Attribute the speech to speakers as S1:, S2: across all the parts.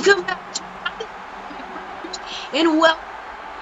S1: Welcome back to and welcome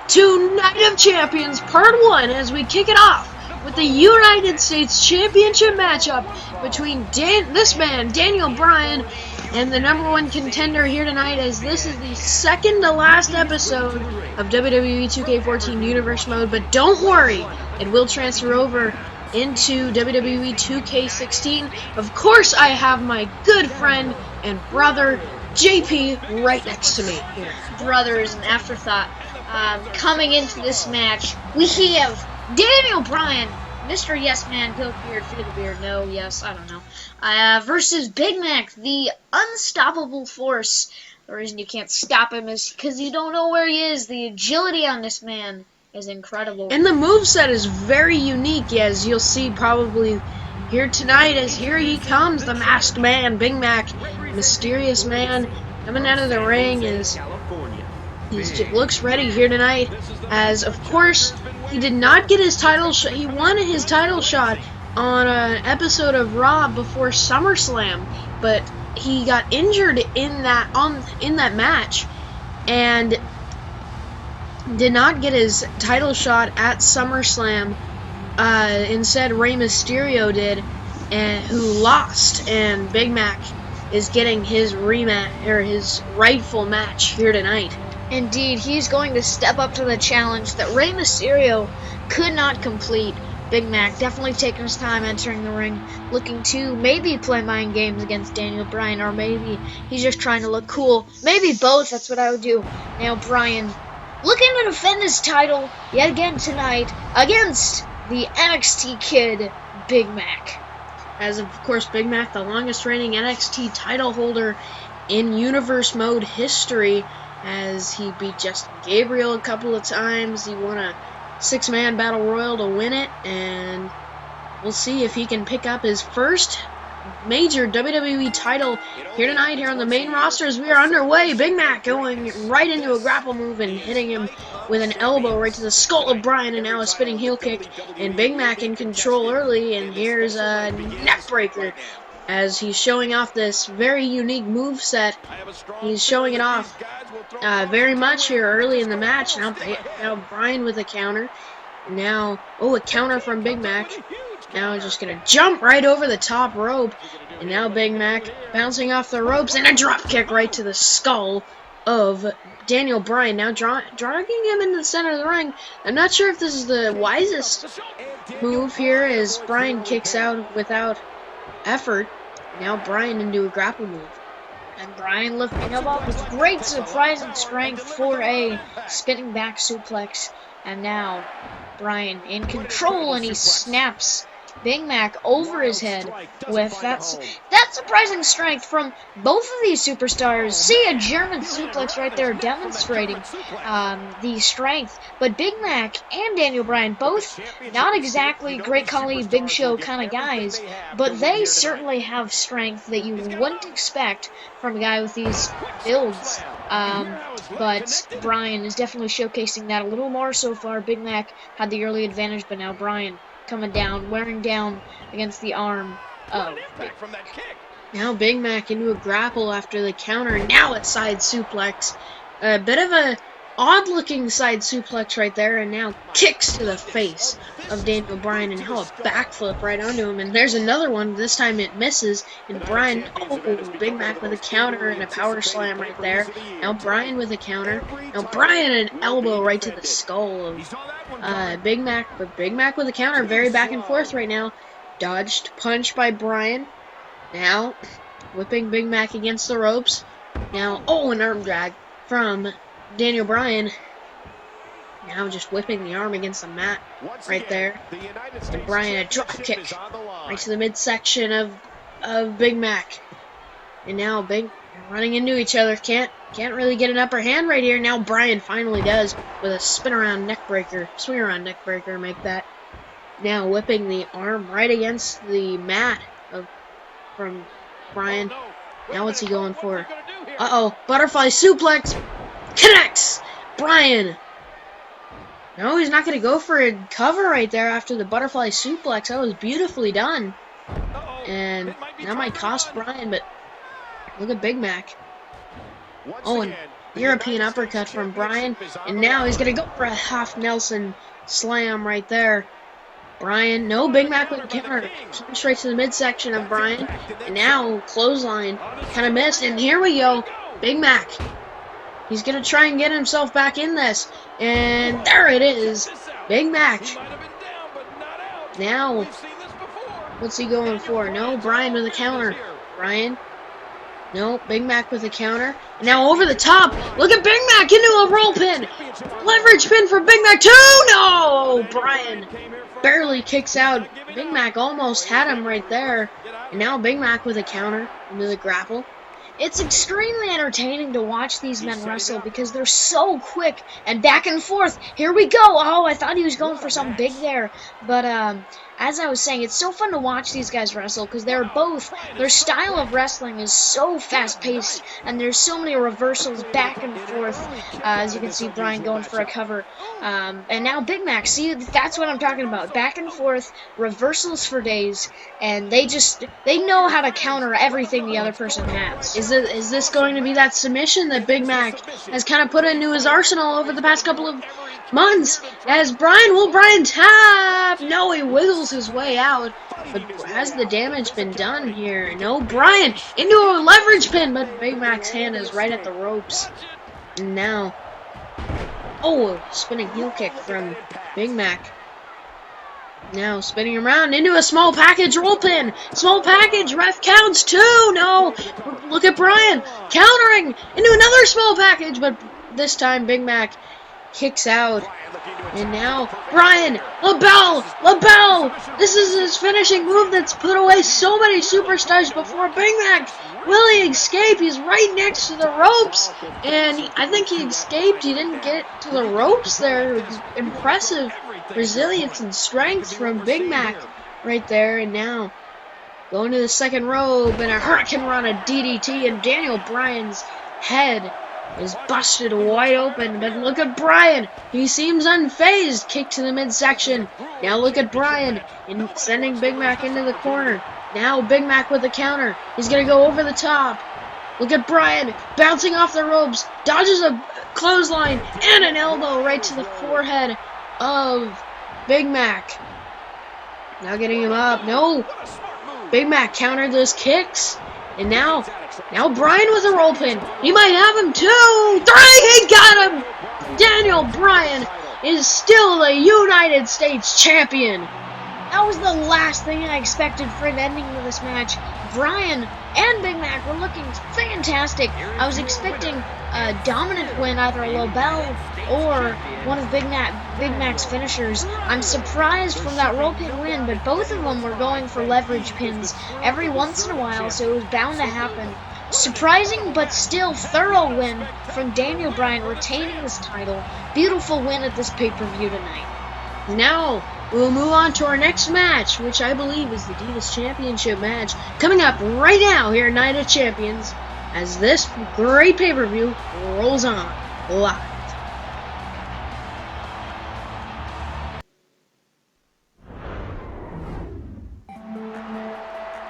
S1: to Night of Champions Part 1 as we kick it off with the United States Championship matchup between this man, Daniel Bryan, and the #1 contender here tonight, as this is the second to last episode of WWE 2K14 Universe Mode. But don't worry, it will transfer over into WWE 2K16. Of course, I have my good friend and brother, JP, right next to me here.
S2: Brother is an afterthought. Coming into this match, we have Daniel Bryan, Mr. Yes Man, Goat Beard, Fiddle Beard, no, yes, I don't know, versus Big Mac, the unstoppable force. The reason you can't stop him is because you don't know where he is. The agility on this man is incredible.
S1: And the moveset is very unique, as you'll see probably here tonight, as here he comes, the masked man, Big Mac, mysterious man, coming out of the ring. He looks ready here tonight, as of course he did not get his title shot. He won his title shot on an episode of Raw before SummerSlam, but he got injured in that match and did not get his title shot at SummerSlam. Instead, Rey Mysterio did, and who lost, and Big Mac is getting his rematch, or his rightful match here tonight.
S2: Indeed, he's going to step up to the challenge that Rey Mysterio could not complete. Big Mac definitely taking his time entering the ring, looking to maybe play mind games against Daniel Bryan, or maybe he's just trying to look cool. Maybe both, that's what I would do. Now Bryan looking to defend his title yet again tonight against the NXT kid, Big Mac.
S1: As of course, Big Mac, the longest reigning NXT title holder in Universe Mode history, as he beat Justin Gabriel a couple of times. He won a 6-man battle royal to win it, and we'll see if he can pick up his first major WWE title here tonight here on the main roster as we are underway. Big Mac going right into a grapple move and hitting him with an elbow right to the skull of Bryan, and now a spinning heel kick, and Big Mac in control early, and here's a neck breaker as he's showing off this very unique move set. He's showing it off very much here early in the match. Now Bryan with a counter. Now, a counter from Big Mac. Now he's just going to jump right over the top rope. And now Big Mac bouncing off the ropes and a drop kick right to the skull of Daniel Bryan. Now dragging him into the center of the ring. I'm not sure if this is the wisest move here, as Bryan kicks out without effort. Now Bryan into a grapple move.
S2: And Bryan lifting him up with great surprising strength for a spinning back suplex. And now Bryan in control, and he snaps Big Mac over his head with that surprising strength from both of these superstars. See a German suplex right there demonstrating the strength. But Big Mac and Daniel Bryan, both not exactly Great Khali Big Show kind of guys, but they certainly have strength that you wouldn't expect from a guy with these builds. But Bryan is definitely showcasing that a little more so far. Big Mac had the early advantage, but now Bryan coming down, wearing down against the arm of Big Mac.
S1: Now Big Mac into a grapple after the counter. Now a side suplex. A bit of a odd-looking side suplex right there, and now kicks to the face of Daniel Bryan, and now a backflip right onto him. And there's another one. This time it misses, and Bryan, Big Mac with a counter and a power slam right there. Now Bryan with a counter. Now Bryan an elbow right to the skull of Big Mac, but Big Mac with a counter. Very back and forth right now. Dodged punch by Bryan. Now whipping Big Mac against the ropes. Now, an arm drag from Daniel Bryan. Now just whipping the arm against the mat right there. And Bryan a drop kick right to the midsection of Big Mac. And now running into each other. Can't really get an upper hand right here. Now Bryan finally does with a swing around neck breaker, make that. Now whipping the arm right against the mat from Bryan. Now what's he going for? Butterfly suplex. Connects! Bryan! No, he's not going to go for a cover right there after the butterfly suplex. That was beautifully done. And that might cost Bryan, but look at Big Mac. Oh, and European uppercut from Bryan. And now he's going to go for a half Nelson slam right there. Bryan, no, Big Mac with a counter. Straight to the midsection of Bryan. And now, clothesline. Kind of missed. And here we go. Big Mac. He's going to try and get himself back in this. And there it is. Big Mac. Now, what's he going for? No, Bryan with a counter. Bryan. No, Big Mac with a counter. And now over the top. Look at Big Mac into a roll pin. Leverage pin for Big Mac 2. No! Bryan barely kicks out. Big Mac almost had him right there. And now Big Mac with a counter into the grapple.
S2: It's extremely entertaining to watch these men wrestle because they're so quick and back and forth. Here we go. Oh, I thought he was going for something big there. But as I was saying, it's so fun to watch these guys wrestle because their style of wrestling is so fast-paced, and there's so many reversals back and forth. As you can see, Bryan going for a cover. And now Big Mac. See, that's what I'm talking about. Back and forth, reversals for days, and they know how to counter everything the other person has.
S1: Is this going to be that submission that Big Mac has kind of put into his arsenal over the past couple of months? As will Bryan tap? No, he wiggles his way out. But has the damage been done here? No, Bryan into a leverage pin, but Big Mac's hand is right at the ropes. And now, oh, spinning heel kick from Big Mac. Now spinning around into a small package roll pin. Small package, ref counts 2. No, look at Bryan countering into another small package, but this time Big Mac kicks out. And now Bryan, LaBelle. This is his finishing move that's put away so many superstars before. Big Mac, will he escape? He's right next to the ropes, and I think he escaped. He didn't get to the ropes there. It was impressive resilience and strength from Big Mac right there. And now going to the second rope and a hurricane run, a DDT, and Daniel Bryan's head is busted wide open. But look at Bryan, he seems unfazed. Kick to the midsection. Now look at Bryan and sending Big Mac into the corner. Now Big Mac with the counter. He's gonna go over the top. Look at Bryan bouncing off the ropes, dodges a clothesline and an elbow right to the forehead of Big Mac. Now getting him up. No, Big Mac countered those kicks. And now Bryan with a roll pin. He might have him 2, 3. He got him. Daniel Bryan is still the United States champion.
S2: That was the last thing I expected for an ending to this match. Bryan and Big Mac were looking fantastic. I was expecting a dominant win, either a LaBelle or one of Big Mac's finishers. I'm surprised from that roll pin win, but both of them were going for leverage pins every once in a while, so it was bound to happen. Surprising but still thorough win from Daniel Bryan, retaining his title. Beautiful win at this pay-per-view tonight.
S1: Now we'll move on to our next match, which I believe is the Divas Championship match, coming up right now here at Night of Champions, as this great pay-per-view rolls on live.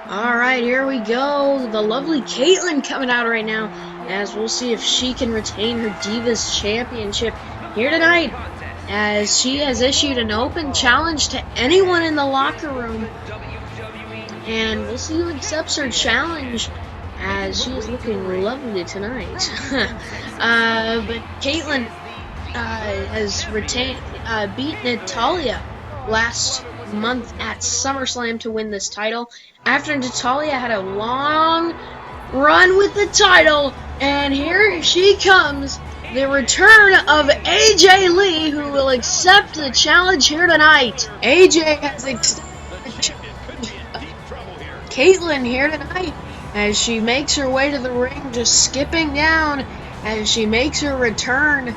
S1: Alright, here we go. The lovely Katelyn coming out right now, as we'll see if she can retain her Divas Championship here tonight, as she has issued an open challenge to anyone in the locker room. And we'll see who accepts her challenge, as she is looking lovely tonight. But Katelyn has beat Natalya last month at SummerSlam to win this title, after Natalya had a long run with the title. And here she comes, the return of AJ Lee, who will accept the challenge here tonight. AJ has accepted the challenge of Katelyn here tonight, as she makes her way to the ring, just skipping down as she makes her return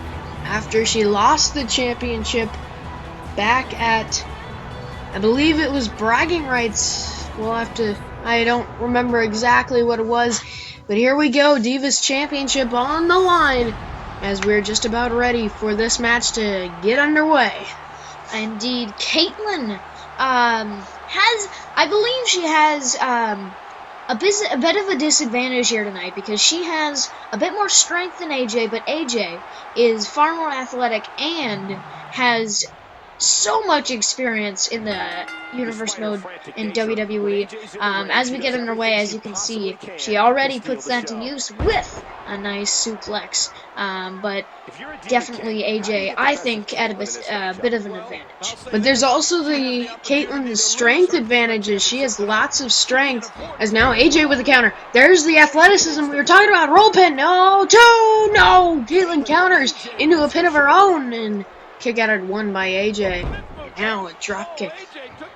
S1: after she lost the championship back at, I believe it was Bragging Rights. I don't remember exactly what it was, but here we go, Divas Championship on the line, as we're just about ready for this match to get underway.
S2: Indeed, Katelyn I believe she has a bit of a disadvantage here tonight because she has a bit more strength than AJ, but AJ is far more athletic and has so much experience in the universe mode in WWE. As we get underway, as you can see, she already puts that to use with a nice suplex. But definitely AJ, I think, at a bit of an advantage.
S1: But there's also the Katelyn's strength advantages. She has lots of strength. As now AJ with a counter. There's the athleticism we were talking about. Roll pin. No, two. No. Katelyn counters into a pin of her own. And kick out at one by AJ. And now a drop kick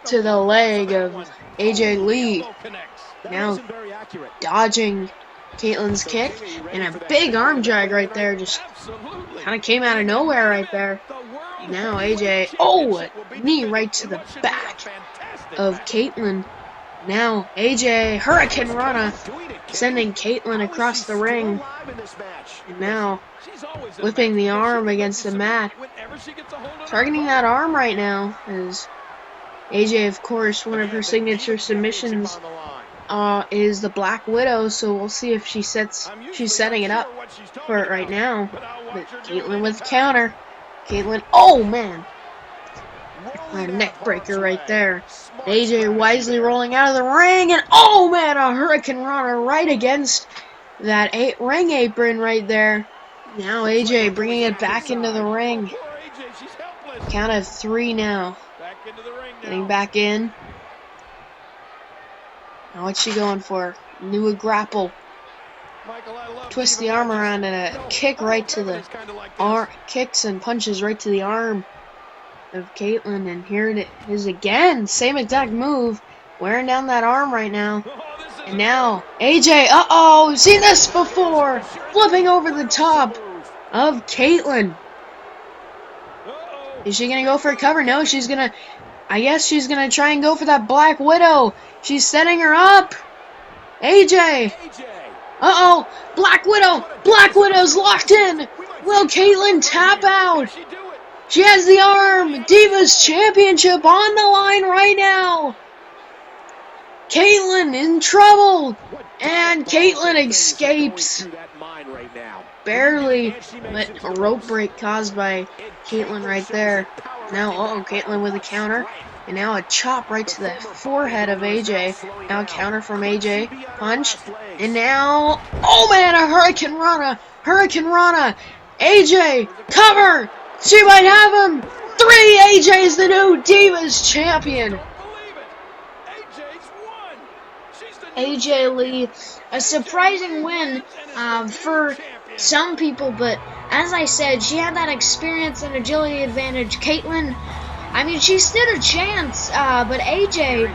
S1: to the leg of AJ Lee. Now dodging Katelyn's kick. And a big arm drag right there. Just kind of came out of nowhere right there. Now AJ, a knee right to the back of Katelyn. Now AJ, Hurricane Rana, sending Katelyn across the ring. And now whipping the arm against the mat. Targeting that arm right now is AJ, of course, one of her signature submissions is the Black Widow, so we'll see if she's setting it up for it right now. But Katelyn with counter. Katelyn, oh man, a neck breaker right there. AJ wisely rolling out of the ring, and oh man, a Hurricane Rana right against that ring apron right there. Now AJ bringing it back into the ring. Count of 3 now. Getting back in. Now what's she going for? New grapple. Twist the arm around and a kick right to the arm. Kicks and punches right to the arm of Katelyn. And here it is again. Same exact move. Wearing down that arm right now. And now AJ. We've seen this before. Flipping over the top of Katelyn. Is she going to go for a cover? No, she's going to. I guess she's going to try and go for that Black Widow. She's setting her up. AJ. Black Widow. Black Widow's locked in. Will Katelyn tap out? She has the arm. Diva's championship on the line right now. Katelyn in trouble. And Katelyn escapes. Barely, but a rope break caused by Katelyn right there. Now, Katelyn with a counter. And now a chop right to the forehead of AJ. Now a counter from AJ. Punch. And now, oh man, a Hurricane Rana. Hurricane Rana. AJ, cover. She might have him. 3. AJ is the new Divas champion. AJ Lee, a surprising win for some people, but as I said, she had that experience and agility advantage. Katelyn, I mean, she stood a chance, but AJ,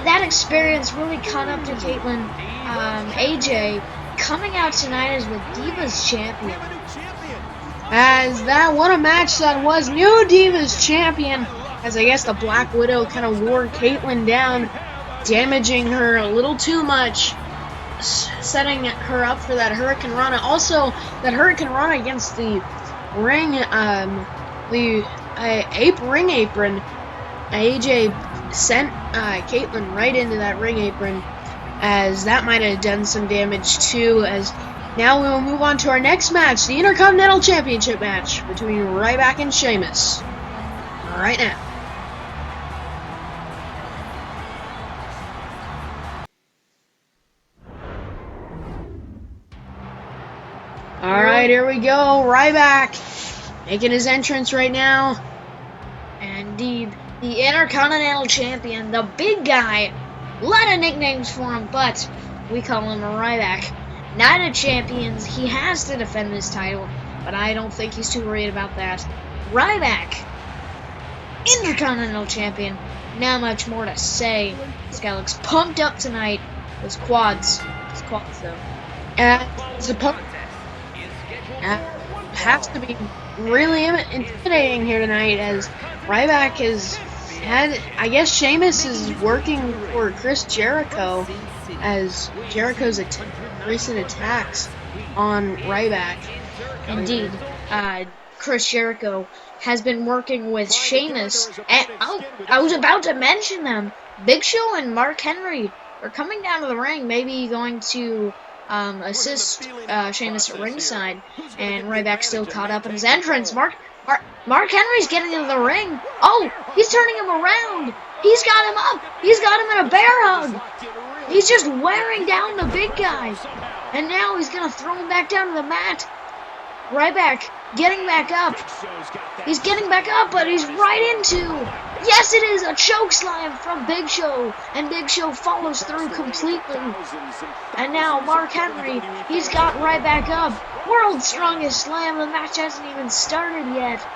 S1: that experience really caught up to Katelyn. AJ coming out tonight as the Divas champion. As that, what a match that was. New Divas champion, as I guess the Black Widow kind of wore Katelyn down, damaging her a little too much, setting her up for that Hurricane Rana. Also, that Hurricane Rana against the ring, ring apron. AJ sent Katelyn right into that ring apron, as that might have done some damage too. As now we will move on to our next match, the Intercontinental Championship match between Ryback and Shamus. Right now. Alright, here we go. Ryback making his entrance right now.
S2: Indeed, the Intercontinental Champion, the big guy. A lot of nicknames for him, but we call him Ryback. Night of Champions, he has to defend this title, but I don't think he's too worried about that. Ryback, Intercontinental Champion. Not much more to say. This guy looks pumped up tonight. His quads though.
S1: Has to be really intimidating here tonight, as Ryback has had, I guess Shamus is working for Chris Jericho, as Jericho's recent attacks on Ryback.
S2: Indeed, Chris Jericho has been working with Shamus, and I was about to mention them. Big Show and Mark Henry They're coming down to the ring, maybe going to assist Shamus at ringside, and Ryback still caught up in his entrance. Mark Henry's getting into the ring. Oh, he's turning him around. He's got him up. He's got him in a bear hug. He's just wearing down the big guy. And now he's going to throw him back down to the mat. Ryback getting back up. He's getting back up, but he's right into... Yes, it is a choke slam from Big Show. And Big Show follows through completely. And now Mark Henry, he's got Ryback up. World's Strongest Slam. The match hasn't even started yet.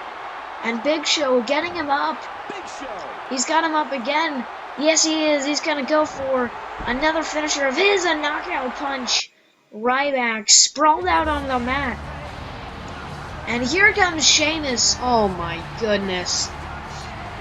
S2: And Big Show getting him up. He's got him up again. Yes, he is. He's going to go for another finisher of his, a knockout punch. Ryback sprawled out on the mat. And here comes Shamus.
S1: Oh my goodness.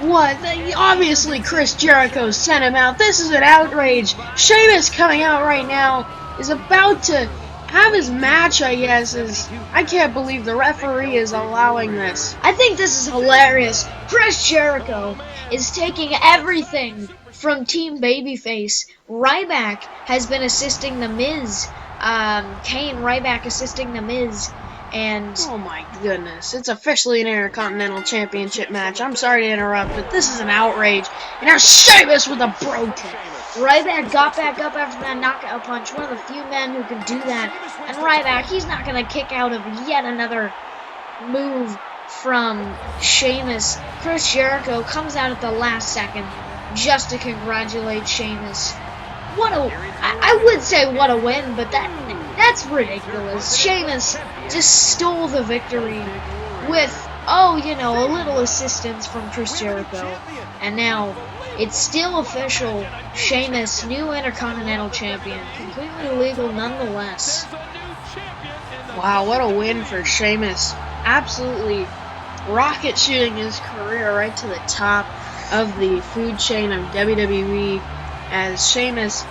S1: What? Obviously Chris Jericho sent him out. This is an outrage. Shamus coming out right now is about to have his match, I guess. I can't believe the referee is allowing this.
S2: I think this is hilarious. Chris Jericho is taking everything from Team Babyface. Ryback has been assisting The Miz. Kane Ryback assisting The Miz. And
S1: oh my goodness, it's officially an Intercontinental Championship match. I'm sorry to interrupt, but this is an outrage. And now Shamus with a bro kick.
S2: Ryback got back up after that knockout punch. One of the few men who can do that. And Ryback, he's not going to kick out of yet another move from Shamus. Chris Jericho comes out at the last second just to congratulate Shamus. I would say what a win, but that's ridiculous. Shamus just stole the victory with, a little assistance from Chris Jericho. And now, it's still official. Shamus, new Intercontinental Champion. Completely legal nonetheless.
S1: Wow, what a win for Shamus. Absolutely rocket shooting his career right to the top of the food chain of WWE. As Shamus,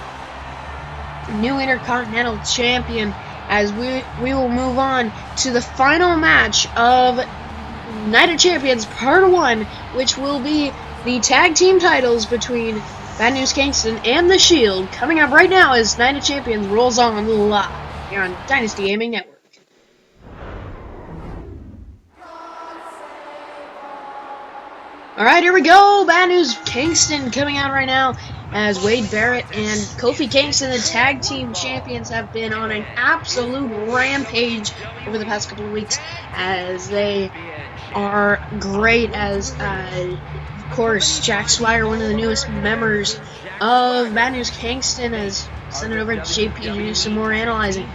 S1: new Intercontinental Champion, as we will move on to the final match of Night of Champions Part 1, which will be the tag team titles between Bad News Kingston and The Shield. Coming up right now as Night of Champions rolls on live here on Dynasty Gaming Network. Alright, here we go. Bad News Kingston coming out right now as Wade Barrett and Kofi Kingston, the tag team champions, have been on an absolute rampage over the past couple of weeks as they are great as, of course, Jack Swagger, one of the newest members of Bad News Kingston, has sent it over to JP to do some more analyzing.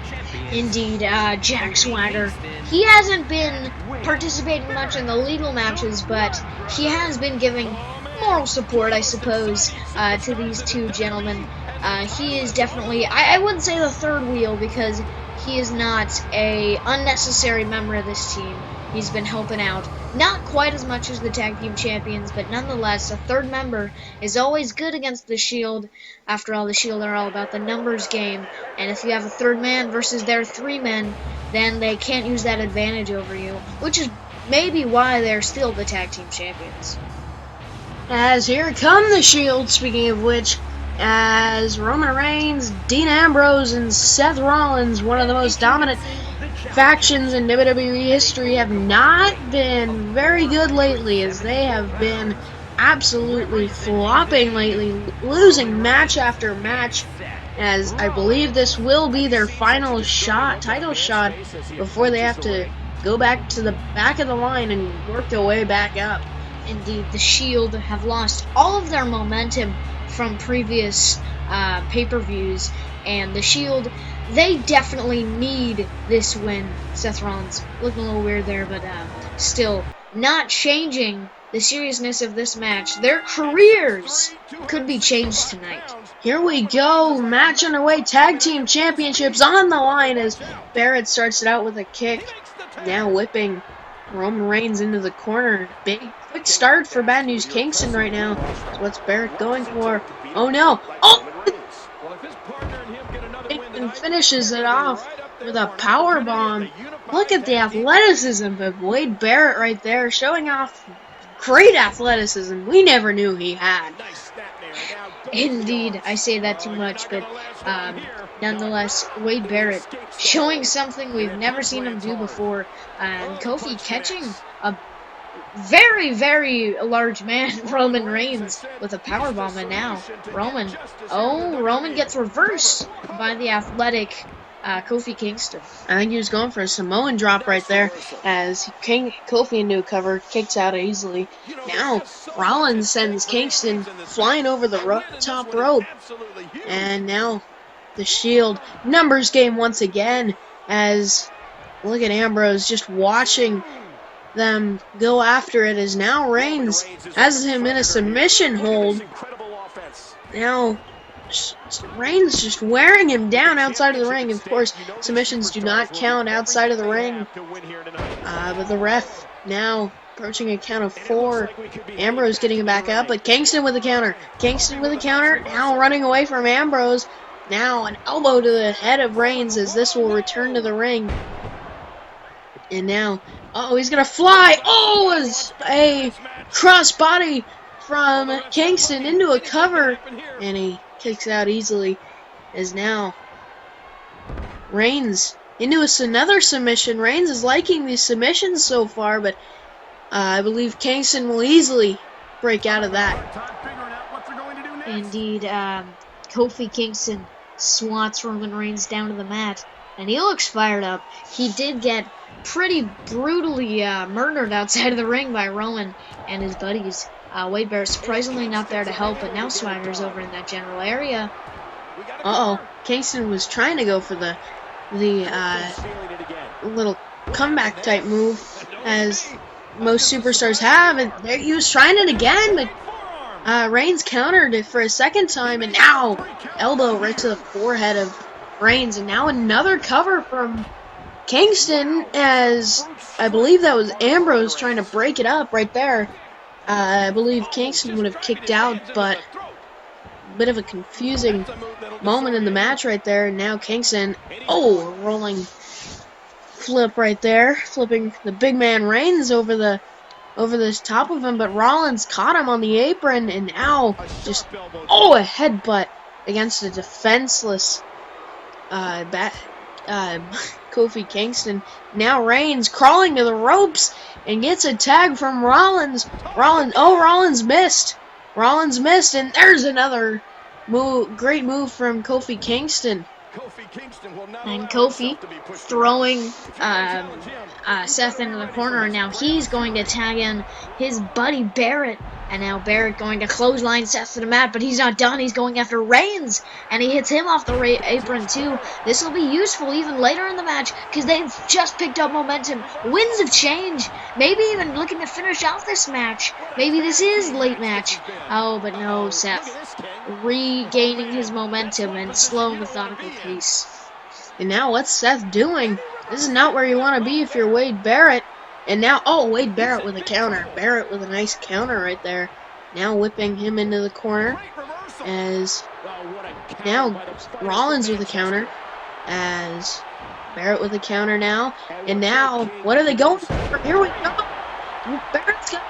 S1: Indeed, Jack Swagger. He hasn't been participating much in the legal matches, but he has been giving moral support, I suppose, to these two gentlemen. He is definitely, I wouldn't say the third wheel, because he is not a unnecessary member of this team. He's been helping out. Not quite as much as the tag team champions, but nonetheless, a third member is always good against the Shield. After all, the Shield are all about the numbers game, and if you have a third man versus their three men, then they can't use that advantage over you, which is maybe why they're still the tag team champions. As here come the Shield, speaking of which, as Roman Reigns, Dean Ambrose, and Seth Rollins, one of the most dominant factions in WWE history, have not been very good lately, as they have been absolutely flopping lately, losing match after match, as I believe this will be their final shot, title shot, before they have to go back to the back of the line and work their way back up.
S2: Indeed, the Shield have lost all of their momentum from previous pay-per-views, and the Shield, they definitely need this win. Seth Rollins looking a little weird there, but still not changing the seriousness of this match. Their careers could be changed tonight.
S1: Here we go, match underway, tag team championships on the line as Barrett starts it out with a kick, now whipping Roman Reigns into the corner. Big quick start for Bad News Kingston right now. What's Barrett going for? Oh no! Oh! And finishes it off with a power bomb. Look at the athleticism of Wade Barrett right there, showing off great athleticism we never knew he had.
S2: Indeed, I say that too much, but nonetheless, Wade Barrett showing something we've never seen him do before, and Kofi catching a very, very large man, Roman Reigns, with a powerbomb, and now Roman gets reversed by the athletic Kofi Kingston.
S1: I think he was going for a Samoan drop right there as Kofi into a cover, kicks out easily. Now Rollins sends Kingston flying over the top rope, and now the Shield numbers game once again as look at Ambrose just watching them go after it as now Reigns has him in a submission hold. Now Reigns just wearing him down outside of the ring. Of course, submissions do not count outside of the ring. But the ref now approaching a count of 4. Ambrose getting him back up, but Kingston with a counter. Kingston with a counter, now running away from Ambrose. Now an elbow to the head of Reigns as this will return to the ring. And now, he's going to fly. Oh, it's a crossbody from Kingston into a cover. And he kicks out easily as now Reigns into another submission. Reigns is liking these submissions so far, but I believe Kingston will easily break out of that.
S2: Indeed, Kofi Kingston swats Roman Reigns down to the mat, and he looks fired up. He did get pretty brutally murdered outside of the ring by Roman and his buddies. Wade Barrett surprisingly not there to help, but now Swagger's over in that general area.
S1: Kingston was trying to go for the little comeback type move, as most superstars have, and there he was trying it again, but Reigns countered it for a second time, and now elbow right to the forehead of Reigns, and now another cover from Kingston, as I believe that was Ambrose trying to break it up right there. I believe Kingston would have kicked out, but a bit of a confusing moment in the match right there. And now Kingston, rolling flip right there, flipping the big man Reigns over the top of him, but Rollins caught him on the apron, and now just a headbutt against a defenseless Kofi Kingston. Now Reigns crawling to the ropes and gets a tag from Rollins. Rollins missed. And there's another great move from Kofi Kingston.
S2: And Kofi throwing Seth into the corner, and now he's going to tag in his buddy Barrett. And now Barrett going to clothesline Seth to the mat, but he's not done. He's going after Reigns, and he hits him off the apron too. This will be useful even later in the match because they've just picked up momentum. Winds of change. Maybe even looking to finish off this match. Maybe this is late match. Oh, but no, Seth regaining his momentum and slow, methodical pace.
S1: And now what's Seth doing? This is not where you want to be if you're Wade Barrett. And now, Wade Barrett with a counter. Barrett with a nice counter right there. Now whipping him into the corner. As now Rollins with a counter. As Barrett with a counter now. And now, what are they going for? Here we go. Barrett's got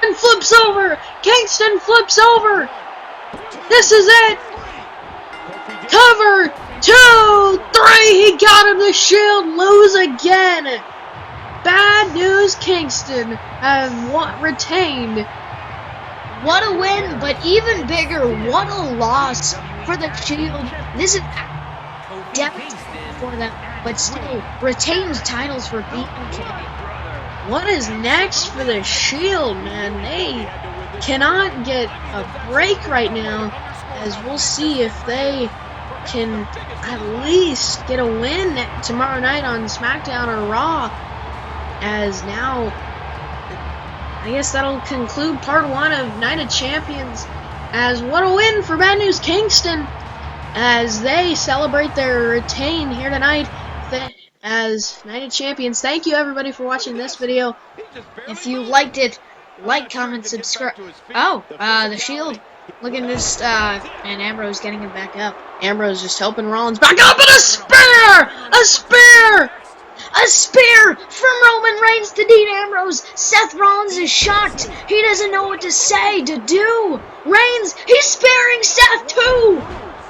S1: and flips over. Kingston flips over. This is it. Cover. 2, 3. He got him. The Shield lose again. Bad news, Kingston have retained.
S2: What a win, but even bigger, what a loss for the Shield. This is devastating for them, but still retains titles for BK.
S1: What is next for the Shield, man? They cannot get a break right now, as we'll see if they can at least get a win tomorrow night on SmackDown or Raw. As now, I guess that'll conclude part 1 of Night of Champions. As what a win for Bad News Kingston, as they celebrate their retain here tonight as Night of Champions. Thank you everybody for watching this video.
S2: If you liked it, like, comment, subscribe. The Shield. Look at this, and Ambrose getting him back up.
S1: Ambrose just helping Rollins back up, and a spear! A spear!
S2: A spear from Roman Reigns to Dean Ambrose. Seth Rollins is shocked. He doesn't know what to say, to do. Reigns, he's sparing Seth too.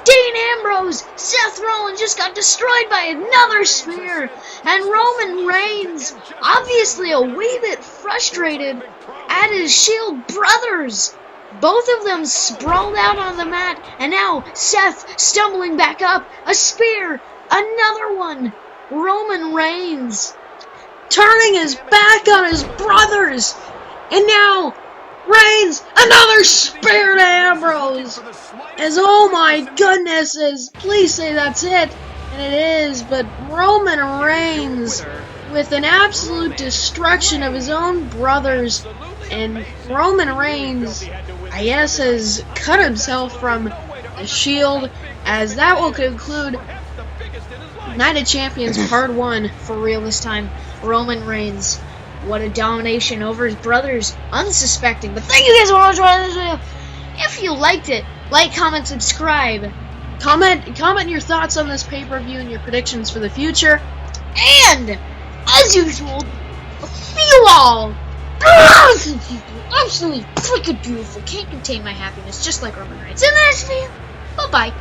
S2: Dean Ambrose, Seth Rollins just got destroyed by another spear. And Roman Reigns, obviously a wee bit frustrated at his Shield brothers. Both of them sprawled out on the mat, and now Seth stumbling back up. A spear, another one. Roman Reigns
S1: turning his back on his brothers. And now Reigns, another spear to Ambrose. As oh my goodness, please say that's it. And it is, but Roman Reigns with an absolute destruction of his own brothers. And Roman Reigns, I guess, has cut himself from the Shield, as that will conclude Night of Champions Part 1
S2: for real this time. Roman Reigns, what a domination over his brothers, unsuspecting. But thank you guys for watching this video. If you liked it, like, comment, subscribe.
S1: Comment your thoughts on this pay-per-view and your predictions for the future.
S2: And, as usual, feel all absolutely freaking beautiful. Can't contain my happiness, just like Roman Reigns. In the next video, bye-bye.